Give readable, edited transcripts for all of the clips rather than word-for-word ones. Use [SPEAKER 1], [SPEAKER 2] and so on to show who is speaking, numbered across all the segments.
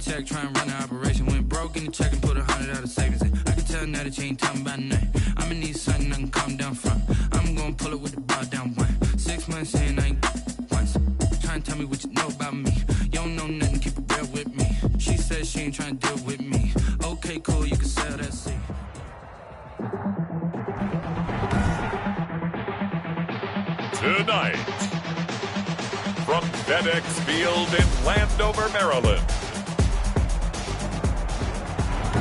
[SPEAKER 1] check, try and run the operation. Went broke in the check and put 100 out of savings in. I can tell now that you ain't talking about nothing. I'ma need something I can calm down from. I'm gonna pull it with the bar down one. 6 months in, I ain't once. Try and tell me what you know about me. You don't know nothing, keep it real with me. She said she ain't trying to deal with me. Okay, cool, you can sell that seat.
[SPEAKER 2] Tonight, from FedEx Field in Landover, Maryland,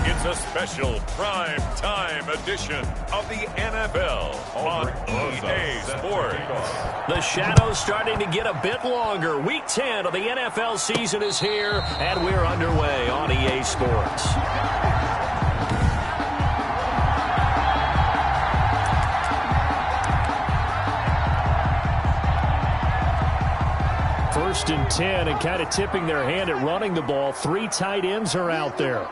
[SPEAKER 2] it's a special prime time edition of the NFL on EA Sports.
[SPEAKER 3] The shadow's starting to get a bit longer. Week 10 of the NFL season is here, and we're underway on EA Sports. First and 10, and kind of tipping their hand at running the ball. 3 tight ends are out there.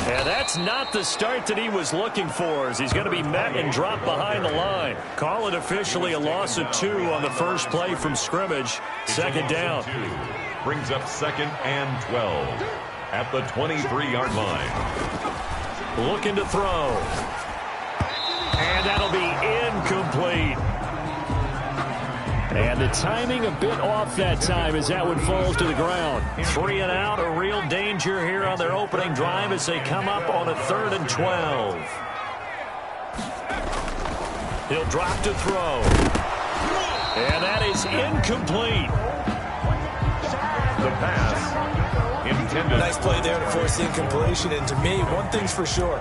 [SPEAKER 3] And that's not the start that he was looking for, as he's going to be met and dropped behind the line. Call it officially a loss of 2 on the first play from scrimmage. Second down.
[SPEAKER 2] Brings up 2nd and 12 at the 23-yard line.
[SPEAKER 3] Looking to throw. And that'll be incomplete. And the timing a bit off that time as that one falls to the ground. 3 and out, a real danger here on their opening drive as they come up on a 3rd and 12. He'll drop to throw. And that is incomplete.
[SPEAKER 2] The pass intended.
[SPEAKER 4] Nice play there to force the incompletion. And to me, one thing's for sure.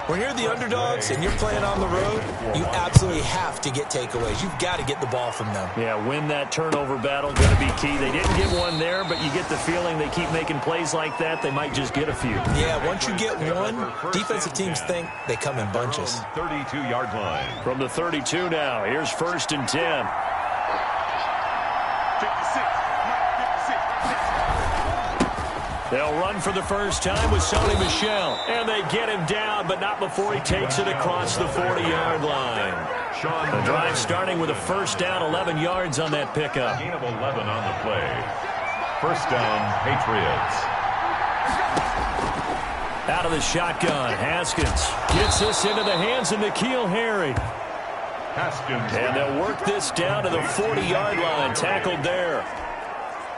[SPEAKER 4] When you're the underdogs and you're playing on the road, you absolutely have to get takeaways. You've got to get the ball from them.
[SPEAKER 3] Yeah, win that turnover battle, going to be key. They didn't get one there, but you get the feeling they keep making plays like that, they might just get a few.
[SPEAKER 4] Yeah, once you get one, defensive teams think they come in bunches.
[SPEAKER 2] 32-yard line.
[SPEAKER 3] From the 32 now, here's 1st and 10. They'll run for the first time with Sony Michel. And they get him down, but not before he takes it across the 40-yard line. The drive starting with a first down, 11 yards on that pickup.
[SPEAKER 2] Gain of 11 on the play. First down, Patriots.
[SPEAKER 3] Out of the shotgun, Haskins gets this into the hands of N'Keal Harry.
[SPEAKER 2] Haskins.
[SPEAKER 3] And they'll work this down to the 40-yard line, tackled there.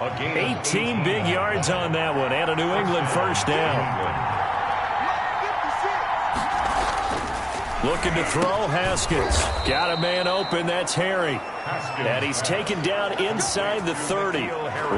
[SPEAKER 3] 18 big yards on that one, and a New England first down. Looking to throw, Haskins. Got a man open, that's Harry. And he's taken down inside the 30.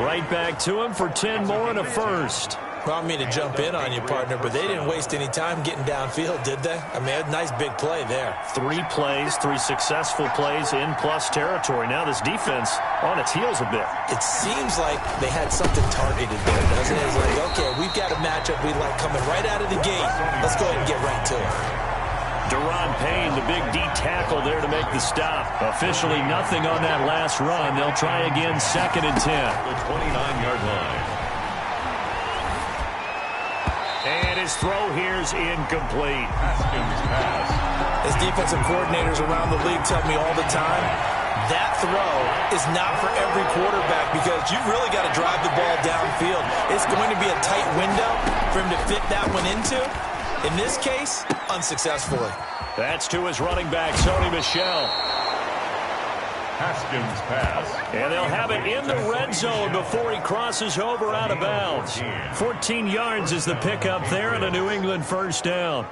[SPEAKER 3] Right back to him for 10 more and a first.
[SPEAKER 4] Well, I mean to jump in on you, partner, but they didn't waste any time getting downfield, did they? I mean, a nice big play there.
[SPEAKER 3] 3 plays, 3 successful plays in plus territory. Now this defense on its heels a bit.
[SPEAKER 4] It seems like they had something targeted there, doesn't it? It's like, okay, we've got a matchup we like coming right out of the gate. Let's go ahead and get right to it.
[SPEAKER 3] Deron Payne, the big D tackle there to make the stop. Officially nothing on that last run. They'll try again, 2nd and 10.
[SPEAKER 2] The 29-yard line.
[SPEAKER 3] And his throw here's incomplete.
[SPEAKER 2] Haskins pass.
[SPEAKER 4] As defensive coordinators around the league tell me all the time, that throw is not for every quarterback because you've really got to drive the ball downfield. It's going to be a tight window for him to fit that one into. In this case, unsuccessfully.
[SPEAKER 3] That's to his running back, Sony Michel.
[SPEAKER 2] Haskins pass.
[SPEAKER 3] And they'll have it in the red zone before he crosses over out of bounds. 14 yards is the pickup there and a New England first down.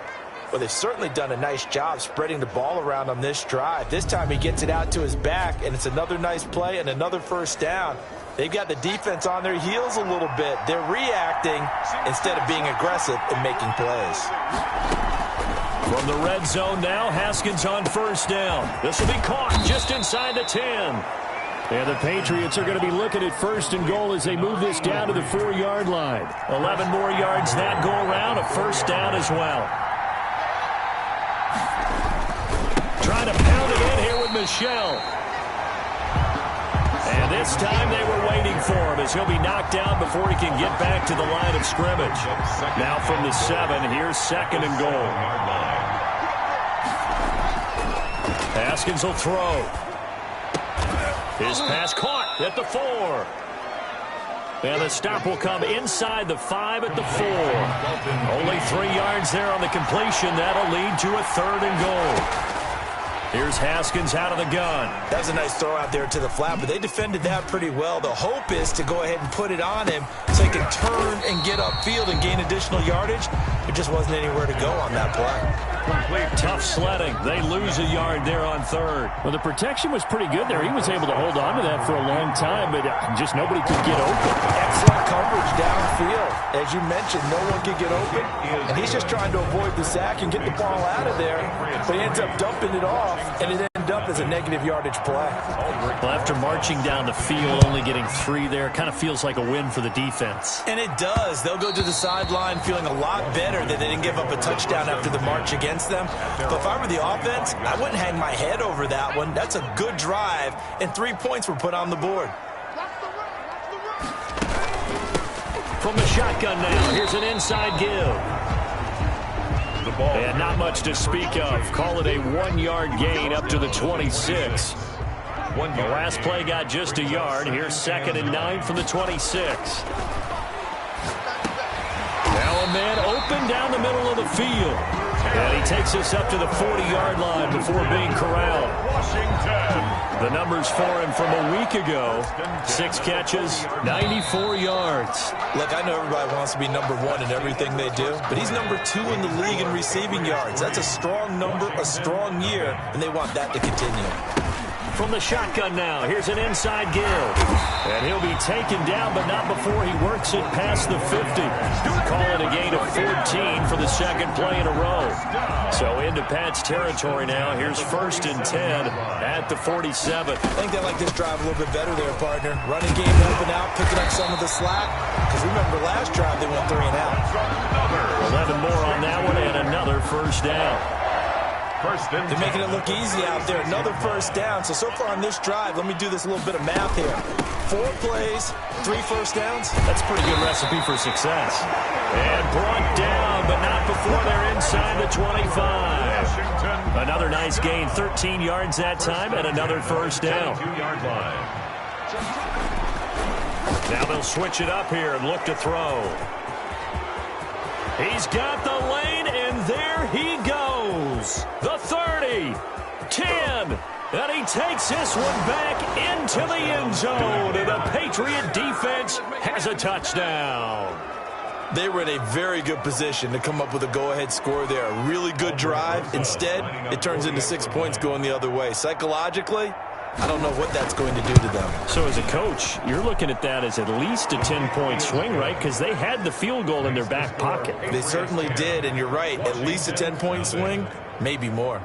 [SPEAKER 4] Well, they've certainly done a nice job spreading the ball around on this drive. This time he gets it out to his back, and it's another nice play and another first down. They've got the defense on their heels a little bit. They're reacting instead of being aggressive and making plays.
[SPEAKER 3] From the red zone now, Haskins on first down. This will be caught just inside the 10. And the Patriots are going to be looking at 1st and goal as they move this down to the 4-yard line. 11 more yards that go around, a first down as well. Trying to pound it in here with Michel. And this time they were waiting for him as he'll be knocked down before he can get back to the line of scrimmage. Now from the 7, here's 2nd and goal. Haskins will throw. His pass caught at the 4. And the stop will come inside the 5 at the 4. Only 3 yards there on the completion. That'll lead to a 3rd and goal. Here's Haskins out of the gun.
[SPEAKER 4] That was a nice throw out there to the flat, but they defended that pretty well. The hope is to go ahead and put it on him so he can turn and get upfield and gain additional yardage. There just wasn't anywhere to go on that play.
[SPEAKER 3] Tough sledding. They lose a yard there on 3rd. Well, the protection was pretty good there. He was able to hold on to that for a long time, but just nobody could get open.
[SPEAKER 4] Excellent coverage downfield. As you mentioned, no one could get open, and he's just trying to avoid the sack and get the ball out of there, but he ends up dumping it off, and it ended up as a negative yardage play.
[SPEAKER 3] Well, after marching down the field, only getting 3 there, kind of feels like a win for the defense.
[SPEAKER 4] And it does. They'll go to the sideline feeling a lot better that they didn't give up a touchdown after the march against them. But if I were the offense, I wouldn't hang my head over that one. That's a good drive, and 3 points were put on the board.
[SPEAKER 3] From the shotgun now, here's an inside give. And not much to speak of. Call it a 1-yard gain up to the 26. The last play got just a yard. Here's 2nd and 9 from the 26. Now a man open down the middle of the field. And he takes us up to the 40-yard line before being corralled. The numbers for him from a week ago: 6 catches, 94 yards.
[SPEAKER 4] Look, I know everybody wants to be number 1 in everything they do, but he's number 2 in the league in receiving yards. That's a strong number, a strong year, and they want that to continue.
[SPEAKER 3] From the shotgun now, here's an inside give. And he'll be taken down, but not before he works it past the 50. Call it a gain of 14 for the 2nd play in a row. So into Pat's territory now. Here's 1st and 10 at the 47.
[SPEAKER 4] I think they like this drive a little bit better there, partner. Running game open out, picking up some of the slack. Because remember, last drive they went 3 and out.
[SPEAKER 3] 11 more on that one, and another 1st down.
[SPEAKER 4] They're making it look easy out there. Another 1st down. So far on this drive, let me do this little bit of math here. 4 plays, 3 1st downs.
[SPEAKER 3] That's a pretty good recipe for success. And brought down, but not before they're inside the 25. Another nice gain, 13 yards that time, and another 1st down. Now they'll switch it up here and look to throw. He's got the lane, and there he goes. The 30, 10, and he takes this one back into the end zone, and the Patriot defense has a touchdown.
[SPEAKER 4] They were in a very good position to come up with a go-ahead score there. A really good drive. Instead, it turns into 6 points going the other way. Psychologically, I don't know what that's going to do to them.
[SPEAKER 3] So as a coach, you're looking at that as at least a 10-point swing, right? Because they had the field goal in their back pocket.
[SPEAKER 4] They certainly did, and you're right. At least a 10-point swing, maybe more.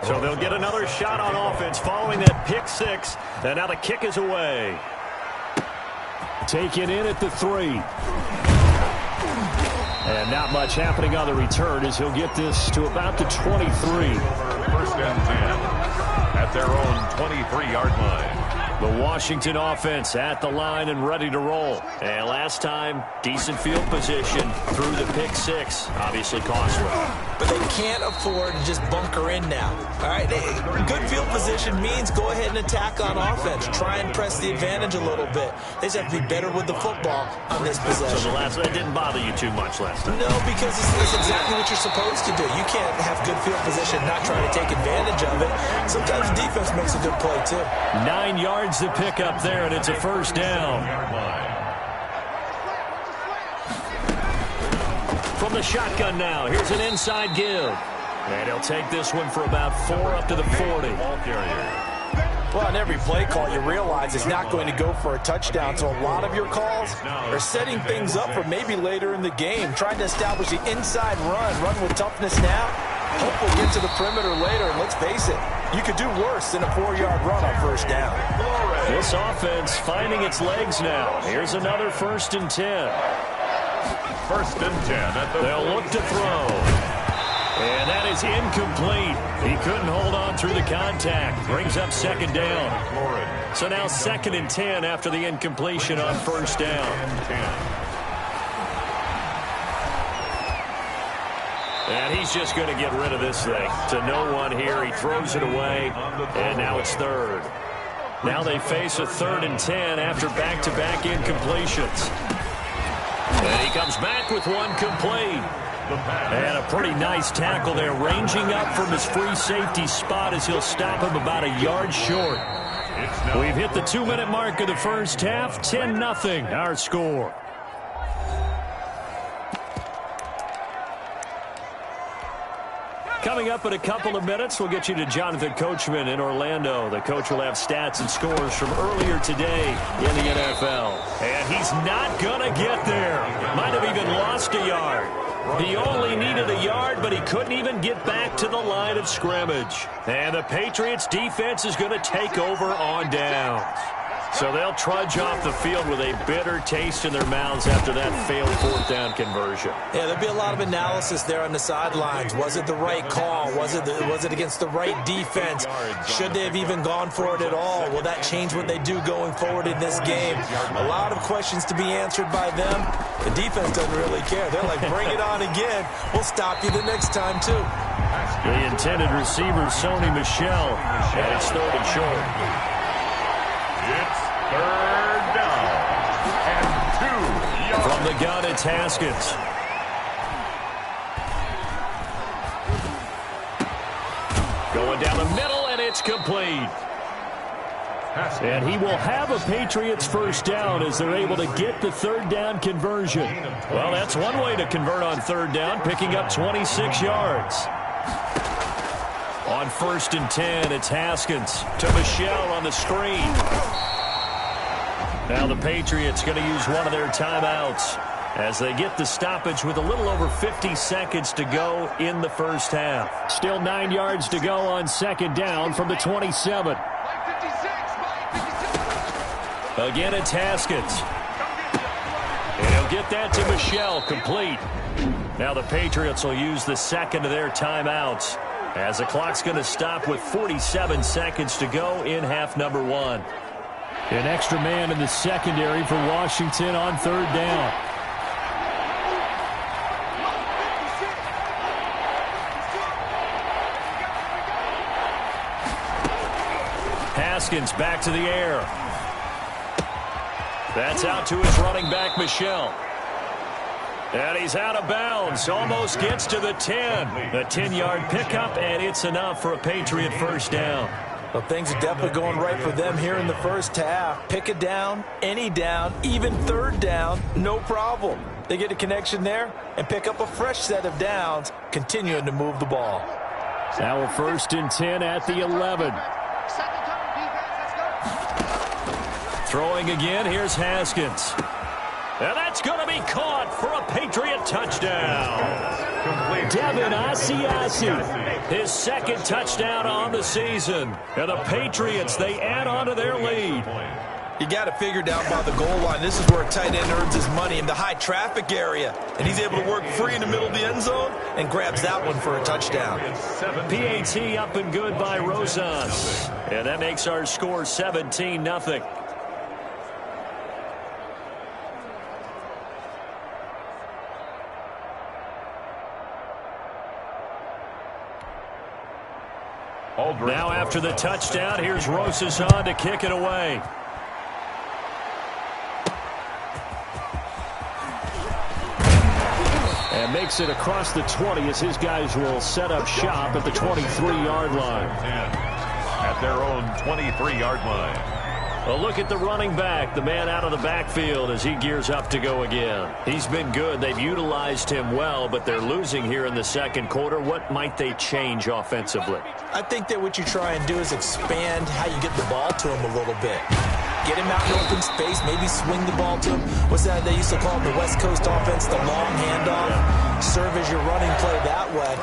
[SPEAKER 3] So they'll get another shot on offense following that pick 6. And now the kick is away. Taken in at the 3. And not much happening on the return as he'll get this to about the 23.
[SPEAKER 2] 1st and 10 at their own 23-yard line.
[SPEAKER 3] The Washington offense at the line and ready to roll. And last time, decent field position through the pick 6. Obviously costly.
[SPEAKER 4] But they can't afford to just bunker in now. All right, good field position means go ahead and attack on offense. Try and press the advantage a little bit. They just have to be better with the football on this possession.
[SPEAKER 3] So that didn't bother you too much last time?
[SPEAKER 4] No, because it's exactly what you're supposed to do. You can't have good field position, not trying to take advantage of it. Sometimes defense makes a good play, too.
[SPEAKER 3] 9 yards to pick up there, and it's a 1st down. From the shotgun now, here's an inside give. And he'll take this one for about 4 up to the 40.
[SPEAKER 4] Well, on every play call, you realize it's not going to go for a touchdown. So a lot of your calls are setting things up for maybe later in the game, trying to establish the inside run with toughness now. Hope we'll get to the perimeter later, and let's face it, you could do worse than a 4-yard run on 1st down.
[SPEAKER 3] This offense finding its legs now. Here's another 1st and 10.
[SPEAKER 2] 1st and 10 at the
[SPEAKER 3] They'll look to throw. And that is incomplete. He couldn't hold on through the contact. Brings up 2nd down. So now 2nd and 10 after the incompletion on 1st down. And he's just going to get rid of this thing. To no one here. He throws it away, and now it's third. Now they face a 3rd and 10 after back-to-back incompletions. And he comes back with one complete. And a pretty nice tackle there, ranging up from his free safety spot as he'll stop him about a yard short. We've hit the 2-minute mark of the first half, 10-0 our score. Coming up in a couple of minutes, we'll get you to Jonathan Coachman in Orlando. The coach will have stats and scores from earlier today in the NFL. And he's not going to get there. Might have even lost a yard. He only needed a yard, but he couldn't even get back to the line of scrimmage. And the Patriots defense is going to take over on downs. So they'll trudge off the field with a bitter taste in their mouths after that failed 4th down conversion.
[SPEAKER 4] Yeah, there'll be a lot of analysis there on the sidelines. Was it the right call? Was it against the right defense? Should they have even gone for it at all? Will that change what they do going forward in this game? A lot of questions to be answered by them. The defense doesn't really care. They're like, bring it on again. We'll stop you the next time, too.
[SPEAKER 3] The intended receiver, Sony Michel, and it's 3rd and short.
[SPEAKER 2] It's 3rd down and 2 yards.
[SPEAKER 3] From the gun, it's Haskins. Going down the middle, and it's complete. And he will have a Patriots 1st down as they're able to get the 3rd down conversion. Well, that's one way to convert on 3rd down, picking up 26 yards. On 1st and 10, it's Haskins to Michel on the screen. Now the Patriots going to use one of their timeouts as they get the stoppage with a little over 50 seconds to go in the first half. Still 9 yards to go on 2nd down from the 27. Again, it's Haskins. And he'll get that to Michel, complete. Now the Patriots will use the 2nd of their timeouts as the clock's going to stop with 47 seconds to go in half number 1. An extra man in the secondary for Washington on 3rd down. Haskins back to the air. That's out to his running back, Michel. And he's out of bounds. Almost gets to the 10. A 10-yard pickup, and it's enough for a Patriot 1st down.
[SPEAKER 4] Well, things are definitely going right for them here in the first half. Pick a down, any down, even 3rd down, no problem. They get a connection there and pick up a fresh set of downs, continuing to move the ball.
[SPEAKER 3] Now a 1st and 10 at the 11. Throwing again, here's Haskins. And that's going to be caught for a Patriot touchdown. Devin Asiasi, his 2nd touchdown on the season. And the Patriots, they add on to their lead.
[SPEAKER 4] You got to figure down by the goal line. This is where a tight end earns his money, in the high traffic area. And he's able to work free in the middle of the end zone and grabs that one for a touchdown.
[SPEAKER 3] PAT up and good by Rosas. And that makes our score 17-0. Now after the touchdown, here's Rosas on to kick it away. And makes it across the 20 as his guys will set up shop at the 23-yard line.
[SPEAKER 2] At their own 23-yard line.
[SPEAKER 3] Well, look at the running back, the man out of the backfield as he gears up to go again. He's been good. They've utilized him well, but they're losing here in the 2nd quarter. What might they change offensively?
[SPEAKER 4] I think that what you try and do is expand how you get the ball to him a little bit. Get him out in open space, maybe swing the ball to him. What's that they used to call the West Coast offense, the long handoff? Serve as your running play that way,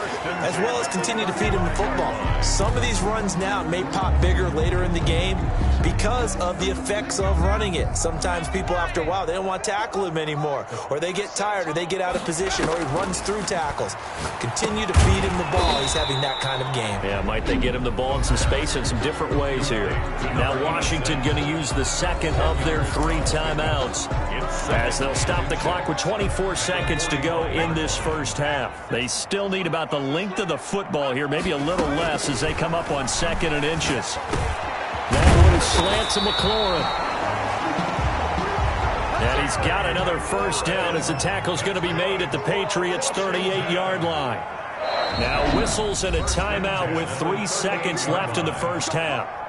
[SPEAKER 4] as well as continue to feed him the football. Some of these runs now may pop bigger later in the game because of the effects of running it. Sometimes people, after a while, they don't want to tackle him anymore, or they get tired, or they get out of position, or he runs through tackles. Continue to feed him the ball. He's having that kind of game.
[SPEAKER 3] Yeah, might they get him the ball in some space in some different ways here. Now Washington going to use the second of their 3 timeouts, as they'll stop the clock with 24 seconds to go in this first half. They still need about the length of the football here, maybe a little less, as they come up on 2nd and inches. That one is slant to McLaurin. And he's got another first down as the tackle's going to be made at the Patriots' 38-yard line. Now whistles and a timeout with 3 seconds left in the first half.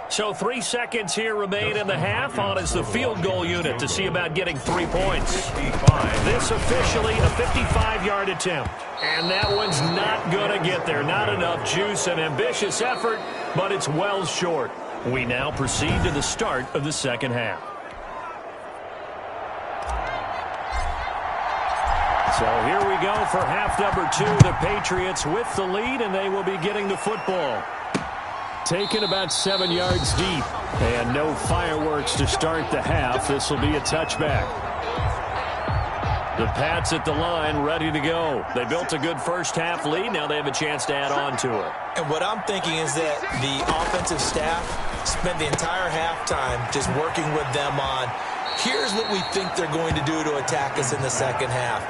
[SPEAKER 3] So 3 seconds here remain in the half. On is the field goal unit to see about getting 3 points. This officially a 55-yard attempt. And that one's not going to get there. Not enough juice, an ambitious effort, but it's well short. We now proceed to the start of the second half. So here we go for half number 2. The Patriots with the lead, and they will be getting the football. Taken about 7 yards deep, and no fireworks to start the half. This will be a touchback. The Pats at the line, ready to go. They built a good first half lead. Now they have a chance to add on to it.
[SPEAKER 4] And what I'm thinking is that the offensive staff spent the entire halftime just working with them on, here's what we think they're going to do to attack us in the second half.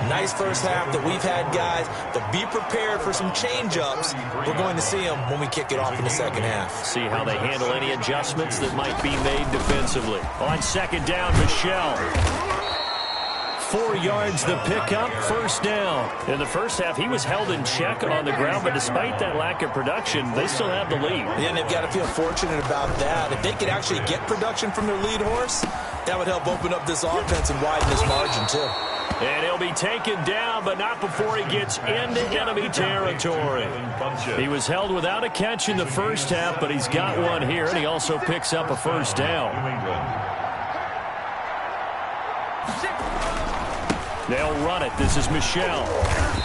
[SPEAKER 4] Nice first half that we've had, guys, but be prepared for some change-ups. We're going to see them when we kick it off in the second half.
[SPEAKER 3] See how they handle any adjustments that might be made defensively. On second down, Michel. 4 yards the pickup, first down. In the first half, he was held in check on the ground, but despite that lack of production, they still have the lead.
[SPEAKER 4] Yeah, and they've got to feel fortunate about that. If they could actually get production from their lead horse, that would help open up this offense and widen this margin, too.
[SPEAKER 3] And he'll be taken down, but not before he gets into enemy territory. He was held without a catch in the first half, but he's got one here, and he also picks up a first down. They'll run it. This is Michel.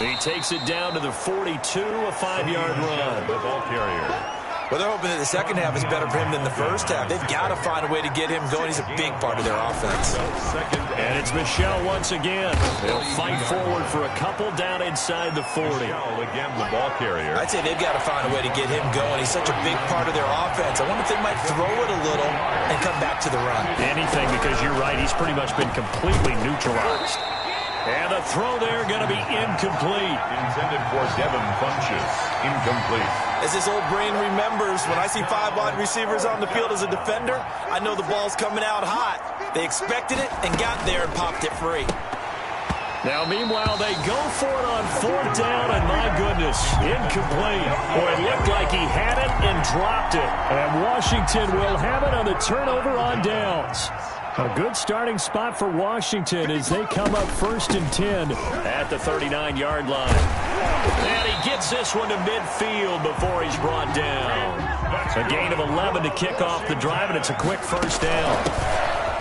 [SPEAKER 3] He takes it down to the 42, a 5-yard run.
[SPEAKER 2] The ball carrier.
[SPEAKER 4] Well, they're hoping that the second half is better for him than the first half. They've got to find a way to get him going. He's a big part of their offense.
[SPEAKER 3] And it's Michel once again. They'll fight forward for a couple down inside the 40.
[SPEAKER 2] Again, the ball carrier.
[SPEAKER 4] I'd say they've got to find a way to get him going. He's such a big part of their offense. I wonder if they might throw it a little and come back to the run.
[SPEAKER 3] Anything, because you're right. He's pretty much been completely neutralized. And the throw there going to be incomplete.
[SPEAKER 2] Intended for Devin Funches. Incomplete.
[SPEAKER 4] As this old brain remembers, when I see 5 wide receivers on the field as a defender, I know the ball's coming out hot. They expected it and got there and popped it free.
[SPEAKER 3] Now, meanwhile, they go for it on 4th down, and my goodness, incomplete. Boy, it looked like he had it and dropped it. And Washington will have it on the turnover on downs. A good starting spot for Washington as they come up 1st and 10 at the 39-yard line. And he gets this one to midfield before he's brought down. A gain of 11 to kick off the drive, and it's a quick first down.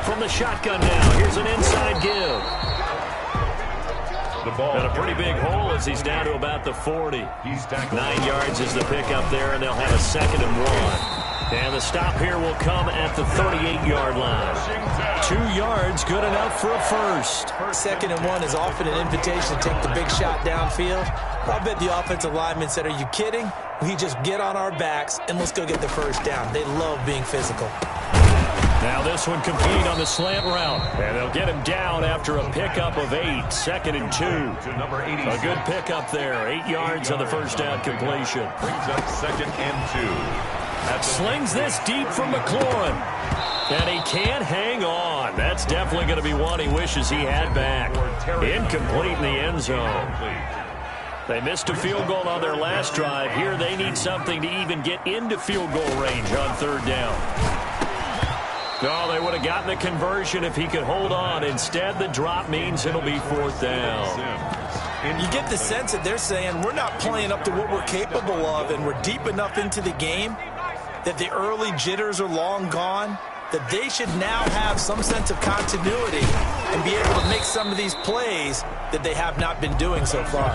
[SPEAKER 3] From the shotgun now, here's an inside give. And a pretty big hole as he's down to about the 40. 9 yards is the pickup there, and they'll have a 2nd and 1. And the stop here will come at the 38-yard line. 2 yards, good enough for a first.
[SPEAKER 4] 2nd and 1 is often an invitation to take the big shot downfield. I bet the offensive lineman said, are you kidding? We just get on our backs and let's go get the first down. They love being physical.
[SPEAKER 3] Now this one complete on the slant route. And they'll get him down after a pickup of 8. 2nd and 2. A good pickup there. 8 yards on the first down completion.
[SPEAKER 2] Brings up 2nd and 2.
[SPEAKER 3] Slings this deep from McLaurin. And he can't hang on. That's definitely going to be one he wishes he had back. Incomplete in the end zone. They missed a field goal on their last drive. Here they need something to even get into field goal range on 3rd down. No, they would have gotten the conversion if he could hold on. Instead, the drop means it'll be 4th down.
[SPEAKER 4] You get the sense that they're saying we're not playing up to what we're capable of, and we're deep enough into the game that the early jitters are long gone, that they should now have some sense of continuity and be able to make some of these plays that they have not been doing so far.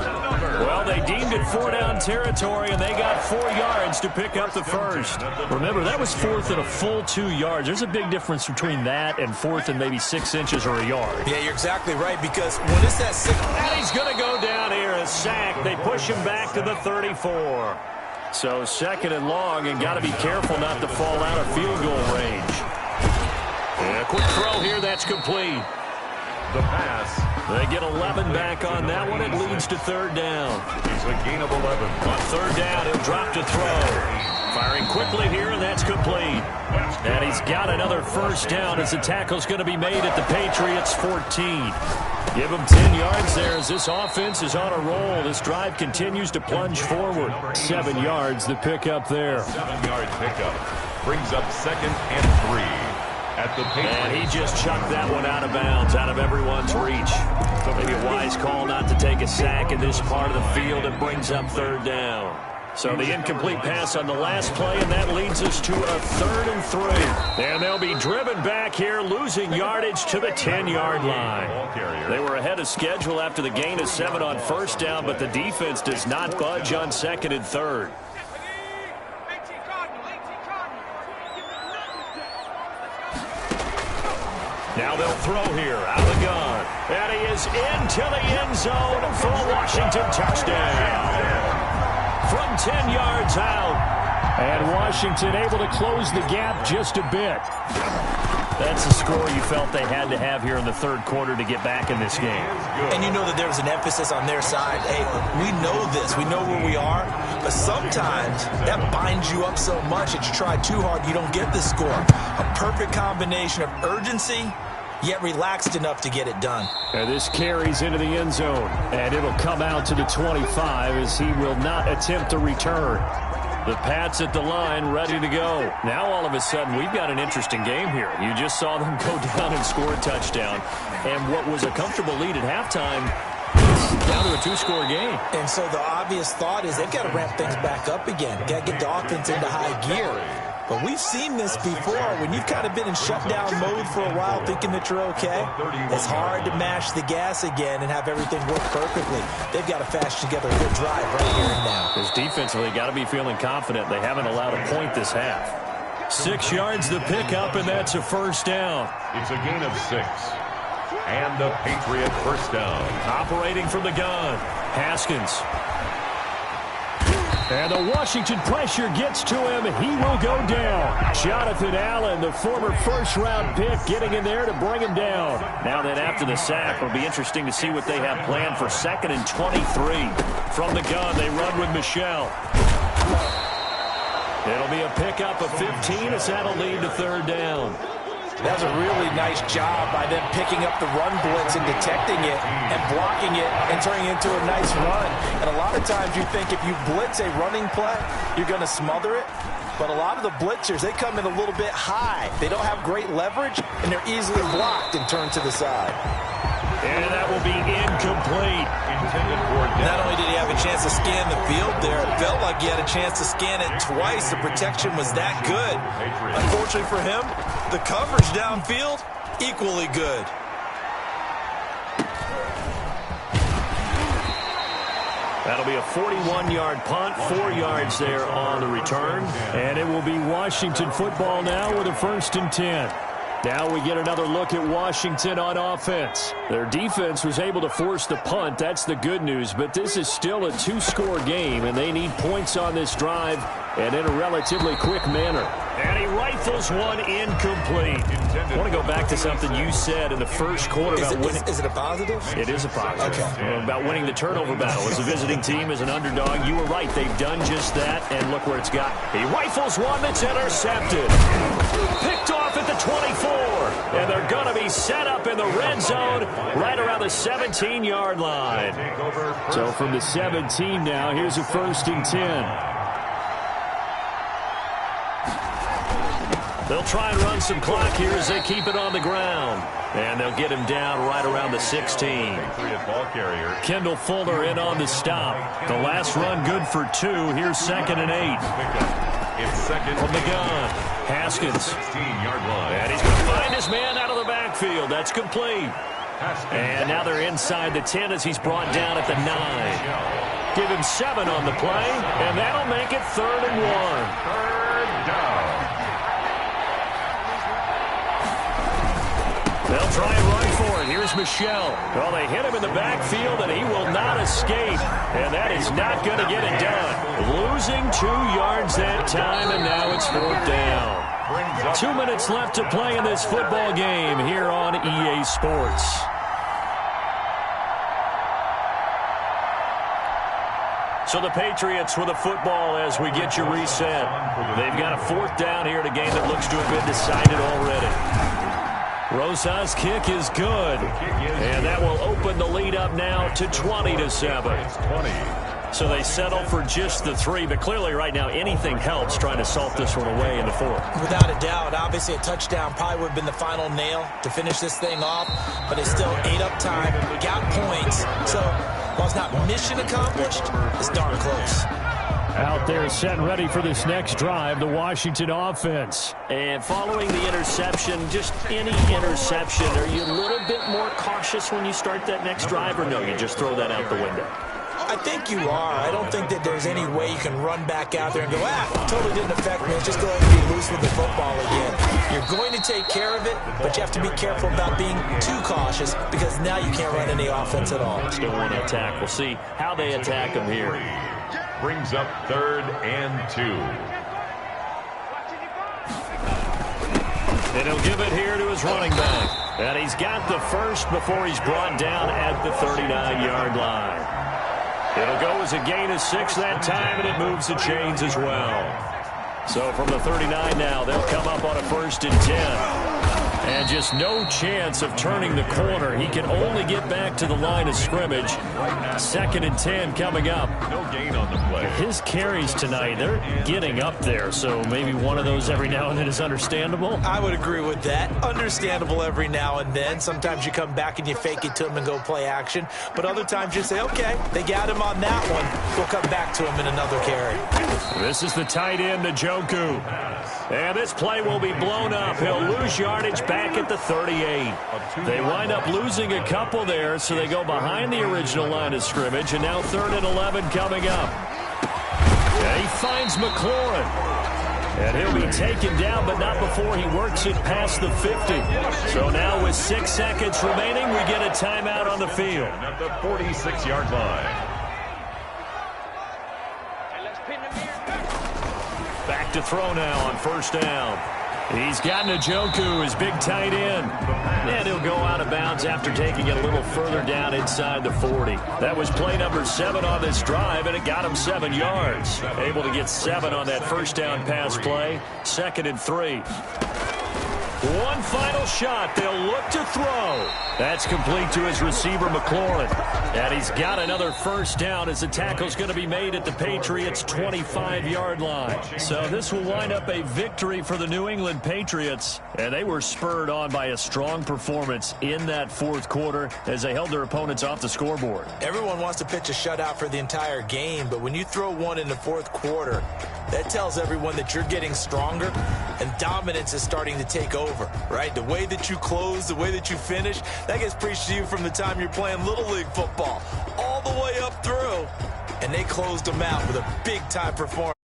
[SPEAKER 3] Well, they deemed it 4-down territory, and they got 4 yards to pick up the first. Remember, that was 4th and a full 2 yards. There's a big difference between that and 4th and maybe 6 inches or a yard.
[SPEAKER 4] Yeah, you're exactly right, because when it's that 6...
[SPEAKER 3] And he's going to go down here, a sack. They push him back to the 34. So 2nd and long, and got to be careful not to fall out of field goal range. And a quick throw here, that's complete.
[SPEAKER 2] The pass.
[SPEAKER 3] They get 11 back on that one. It leads to 3rd down.
[SPEAKER 2] It's a gain of 11.
[SPEAKER 3] On 3rd down, he'll drop to throw. Firing quickly here, and that's complete. And he's got another 1st down as the tackle's going to be made at the Patriots' 14. Give him 10 yards there as this offense is on a roll. This drive continues to plunge forward. 7 yards, the pickup there.
[SPEAKER 2] 7-yard pickup brings up 2nd and 3. At the
[SPEAKER 3] and he just chucked that one out of bounds, out of everyone's reach. So maybe a wise call not to take a sack in this part of the field. It brings up 3rd down. So the incomplete pass on the last play, and that leads us to a 3rd and 3. And they'll be driven back here, losing yardage to the 10-yard line. They were ahead of schedule after the gain of 7 on 1st down, but the defense does not budge on 2nd and 3rd. Now they'll throw here, out of the gun. And he is into the end zone for a Washington touchdown. From 10 yards out. And Washington able to close the gap just a bit. That's the score you felt they had to have here in the 3rd quarter to get back in this game.
[SPEAKER 4] And you know that there's an emphasis on their side. Hey, we know this. We know where we are. But sometimes that binds you up so much that you try too hard, you don't get the score. A perfect combination of urgency, yet relaxed enough to get it done.
[SPEAKER 3] And this carries into the end zone. And it'll come out to the 25 as he will not attempt to return. The Pats at the line, ready to go. Now all of a sudden, we've got an interesting game here. You just saw them go down and score a touchdown. And what was a comfortable lead at halftime is down to a 2-score game.
[SPEAKER 4] And so the obvious thought is they've got to ramp things back up again. Got to get the offense into high gear. But we've seen this before. When you've kind of been in shutdown mode for a while thinking that you're okay, it's hard to mash the gas again and have everything work perfectly. They've got to fashion together a good drive right here and now.
[SPEAKER 3] Because defensively, got to be feeling confident. They haven't allowed a point this half. 6 yards the pickup, and that's a 1st down.
[SPEAKER 2] It's a gain of 6. And the Patriot 1st down.
[SPEAKER 3] Operating from the gun, Haskins. And the Washington pressure gets to him. He will go down. Jonathan Allen, the former 1st-round pick, getting in there to bring him down. Now then, after the sack, it'll be interesting to see what they have planned for 2nd and 23. From the gun, they run with Michel. It'll be a pickup of 15 as that'll lead to 3rd down.
[SPEAKER 4] That was a really nice job by them picking up the run blitz and detecting it and blocking it and turning it into a nice run. And a lot of times you think if you blitz a running play, you're going to smother it. But a lot of the blitzers, they come in a little bit high. They don't have great leverage, and they're easily blocked and turned to the side.
[SPEAKER 3] And that will be incomplete.
[SPEAKER 4] Not only did he have a chance to scan the field there, it felt like he had a chance to scan it twice. The protection was that good. Unfortunately for him, the coverage downfield, equally good.
[SPEAKER 3] That'll be a 41-yard punt, 4 yards there on the return. And it will be Washington football now with a 1st and 10. Now we get another look at Washington on offense. Their defense was able to force the punt. That's the good news. But this is still a 2-score game, and they need points on this drive and in a relatively quick manner. And he rifles one incomplete. I want to go back to something you said in the 1st quarter about winning.
[SPEAKER 4] Is it a positive?
[SPEAKER 3] It is a positive.
[SPEAKER 4] Okay.
[SPEAKER 3] About winning the turnover battle as a visiting team, as an underdog. You were right. They've done just that, and look where it's got. He rifles one that's intercepted. Picked off at the 24. And they're going to be set up in the red zone right around the 17-yard line. So from the 17 now, here's a 1st and 10. They'll try and run some clock here as they keep it on the ground. And they'll get him down right around the 16. Kendall Fuller in on the stop. The last run good for 2. Here's 2nd and 8.
[SPEAKER 2] It's 2nd
[SPEAKER 3] from the gun. Haskins.
[SPEAKER 2] 16-yard line.
[SPEAKER 3] And he's going to find his man out of the backfield. That's complete. And now they're inside the 10 as he's brought down at the 9. Give him 7 on the play, and that'll make it 3rd and 1.
[SPEAKER 2] Third down.
[SPEAKER 3] They'll try and run for it. Here's Michelle. Well, they hit him in the backfield, and he will not escape. And that is not going to get it done. Losing 2 yards that time, and now it's 4th down. 2 minutes left to play in this football game here on EA Sports. So the Patriots with a football as we get you reset. They've got a 4th down here in a game that looks to have been decided already. Rosa's kick is good, and that will open the lead up now to 20-7. So they settle for just the 3, but clearly right now anything helps trying to salt this one away in the 4th.
[SPEAKER 4] Without a doubt, obviously a touchdown probably would have been the final nail to finish this thing off, but it's still ate up time, got points, so while it's not mission accomplished, it's darn close.
[SPEAKER 3] Out there set and ready for this next drive, the Washington offense. And following the interception, just any interception, are you a little bit more cautious when you start that next drive, or no, you just throw that out the window?
[SPEAKER 4] I think you are. I don't think that there's any way you can run back out there and go, totally didn't affect me. Just go ahead and be loose with the football again. You're going to take care of it, but you have to be careful about being too cautious because now you can't run any offense at all.
[SPEAKER 3] Still want to attack. We'll see how they attack them here.
[SPEAKER 2] Brings up 3rd and 2.
[SPEAKER 3] And he'll give it here to his running back. And he's got the first before he's brought down at the 39-yard line. It'll go as a gain of 6 that time, and it moves the chains as well. So from the 39 now, they'll come up on a 1st and 10. And just no chance of turning the corner. He can only get back to the line of scrimmage. 2nd and 10 coming up.
[SPEAKER 2] No gain on the play.
[SPEAKER 3] His carries tonight, they're getting up there. So maybe one of those every now and then is understandable.
[SPEAKER 4] I would agree with that. Understandable every now and then. Sometimes you come back and you fake it to him and go play action. But other times you say, okay, they got him on that one. We'll come back to him in another carry.
[SPEAKER 3] This is the tight end, Njoku. And this play will be blown up. He'll lose yardage back at the 38. They wind up losing a couple there, so they go behind the original line of scrimmage, and now 3rd and 11 coming up. And he finds McLaurin. And he'll be taken down, but not before he works it past the 50. So now with 6 seconds remaining, we get a timeout on the field.
[SPEAKER 2] At the 46-yard line.
[SPEAKER 3] Back to throw now on 1st down. He's got Njoku, his big tight end. And he'll go out of bounds after taking it a little further down inside the 40. That was play number 7 on this drive, and it got him 7 yards. Able to get 7 on that 1st down pass play. 2nd and 3. One final shot. They'll look to throw. That's complete to his receiver, McLaurin. And he's got another 1st down as the tackle's going to be made at the Patriots' 25-yard line. So this will wind up a victory for the New England Patriots. And they were spurred on by a strong performance in that 4th quarter as they held their opponents off the scoreboard.
[SPEAKER 4] Everyone wants to pitch a shutout for the entire game, but when you throw one in the 4th quarter, that tells everyone that you're getting stronger and dominance is starting to take over, right? The way that you close, the way that you finish, that gets preached to you from the time you're playing Little League football all the way up through, and they closed them out with a big-time performance.